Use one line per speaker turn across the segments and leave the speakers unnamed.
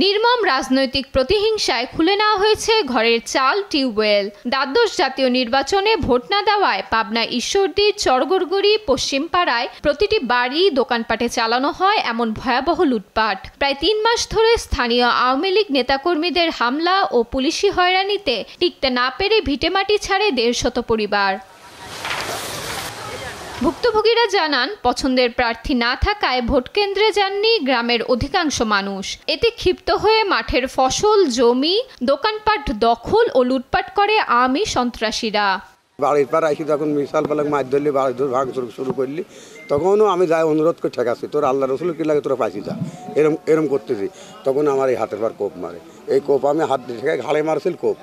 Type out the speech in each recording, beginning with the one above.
নির্মম রাজনৈতিক প্রতিহিংসায় খুলে নেওয়া হয়েছে ঘরের চাল, টিউবওয়েল। দ্বাদশ জাতীয় নির্বাচনে ভোট না দেওয়ায় পাবনা ঈশ্বরদী, চরগড়গড়ি, পশ্চিমপাড়ায় প্রতিটি বাড়ি, দোকানপাটে চালানো হয় এমন ভয়াবহ লুটপাট। প্রায় ৩ মাস ধরে স্থানীয় আওয়ামী লীগ নেতাকর্মীদের হামলা ও পুলিশি হয়রানিতে টিকতে না পেরে ভিটেমাটি ছাড়ে ১৫০ পরিবার। ভুক্তভোগীরা জানান, পছন্দের প্রার্থী না থাকায় ভোট কেন্দ্রে যাননি গ্রামের অধিকাংশ মানুষ। এতে ক্ষিপ্ত হয়ে মাঠের ফসল, জমি, দোকানপাট দখল ও লুটপাট করে আওয়ামী সন্ত্রাসীরা।
বাড়ির পাড় আসি যখন মিসাল পালাক মাছ ধরলি, বাড়ি ধরে ভাঙচুর শুরু করলি, তখনও আমি যাই অনুরোধ করে ঠেকাচ্ছি, তোর আল্লাহ রসুল কি লাগে তোরা পাইছি যা, এরম করতেছি। তখন আমার এই হাতের পার কোপ মারে, এই কোপ আমি হাত দিয়ে ঠেকাই, ঘাড়ে মারছিল কোপ,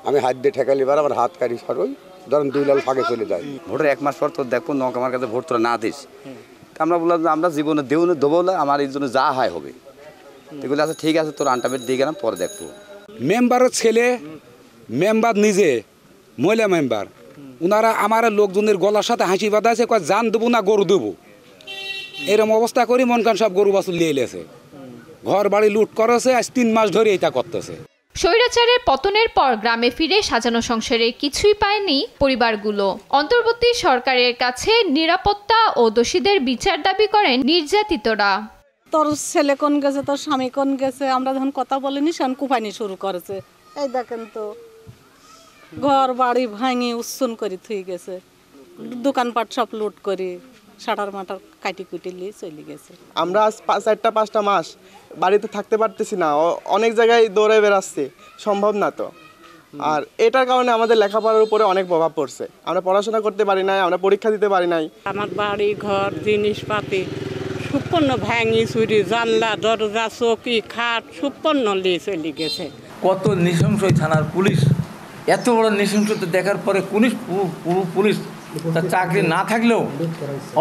আমি হাত দিয়ে ঠেকালি বার আমার হাত কাটি সরই, ধরেন 2 লাল ফাঁকে চলে যায়।
ভোটের 1 মাস পর তোর দেখবো নক আমার কাছে ভোট তোরা না দিস, আমরা বললাম যে আমরা জীবনে দেবো না, আমার এই জন্য যা হয় হবে। এগুলো আছে, ঠিক আছে তোর আনটাবেট দিয়ে গেলাম, পরে দেখবো।
মেম্বারের ছেলে, মেম্বার নিজে মহিলা মেম্বার, ওনারা আমার লোকজনের গলার সাথে হাসি বাঁধা আছে, কয় জান দেবো না গরু দেবো, এরকম অবস্থা করি মনকান সব গরু বাছুর লিয়ে এলেছে, ঘর বাড়ি লুট করেছে, আজ 3 মাস ধরে এটা করতেছে।
স্বৈরাচারের পতনের পর গ্রামে ফিরে সাজানো সংসারে কিছুই পায়নি পরিবারগুলো। অন্তর্বর্তী সরকারের কাছে নিরাপত্তা ও দোষীদের বিচার দাবি করেন নির্যাতিতরা।
তোর ছেলে কোন গেছে, তোর স্বামী কোন গেছে, আমরা যখন কথা বলিনি সেন কুপানি শুরু করেছে। এই দেখেন তো ঘর বাড়ি ভাঙি উচ্ছন করে থুই গেছে, দোকানপাট সব লুট করে শাটার মাটার কাটি কুটি নিয়ে চলে গেছে।
আমরা আজ 4-5টা মাস বাড়িতে থাকতে পারতেছি না, অনেক জায়গায় দৌড়ে বেড়াচ্ছে, সম্ভব না তো। আর এটার কারণে আমাদের লেখাপড়ার উপরে অনেক প্রভাব পড়ছে, আমরা পড়াশোনা করতে পারি নাই, আমরা পরীক্ষা দিতে পারি নাই।
আমার বাড়ি ঘর জিনিসপাতি সম্পূর্ণ ভাঙি চুরি, জানলা দরজা চৌকি খাট সম্পূর্ণ নিয়ে চলে গেছে।
কত নৃশংস থানার পুলিশ, এত বড় নৃশংসতা দেখার পরে পুলিশ তার চাকরি না থাকলেও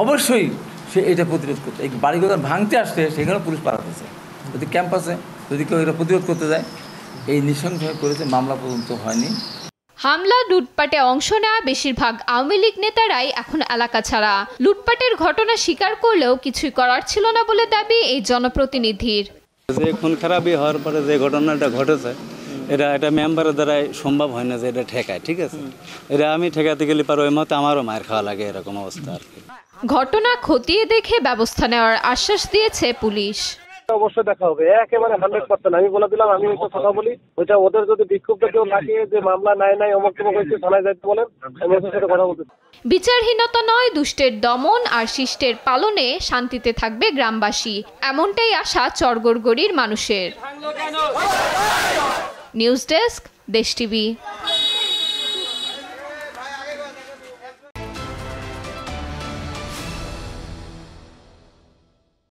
অবশ্যই সে এটা প্রতিরোধ করতে, এই বাড়িঘর ভাঙতে আসছে সেখানে পুলিশ পাঠাতেছে। যদি ক্যাম্পাসে যদি কেউ এটা প্রতিরোধ করতে যায়, এই নৃশংসভাবে করেছে, মামলা পর্যন্ত হয়নি।
হামলা লুটপাটে অংশ নেওয়া বেশিরভাগ আওয়ামী লীগ নেতারাই এখন এলাকা ছাড়া। লুটপাটের ঘটনা স্বীকার করলেও কিছুই করার ছিল না বলে দাবি এই জনপ্রতিনিধির।
যে খুন খারাপি হওয়ার পরে যে ঘটনাটা ঘটেছে, এটা মেম্বারের দ্বারাই সম্ভব হয় না যে এটা ঠেকায়, ঠিক আছে। এটা আমি ঠেকাতে গেলে পারো, ওই মতো আমারও মায়ের খাওয়া লাগে, এরকম অবস্থা আর কি।
ঘটনা খতিয়ে দেখে ব্যবস্থা নেওয়ার আশ্বাস দিয়েছে পুলিশ।
অবশ্যই দেখা হবে, একেবারে 100%। আমি বলে দিলাম, আমি ওই কথা বলি, ওইটা ওদের যদি বিক্ষুব্ধ কেউ লাগে যে মামলা নাই অমুক তমুক হয়েছে, থানায় যাইতে বলেন, আমি ওদের সাথে কথা বলতে।
বিচারহীনতা নয়, দুষ্টের দমন আর শিষ্টের পালনে শান্তিতে থাকবে গ্রামবাসী, এমনটাই আশা চরগড়গড়ির মানুষের। নিউজ ডেস্ক, দেশ টিভি।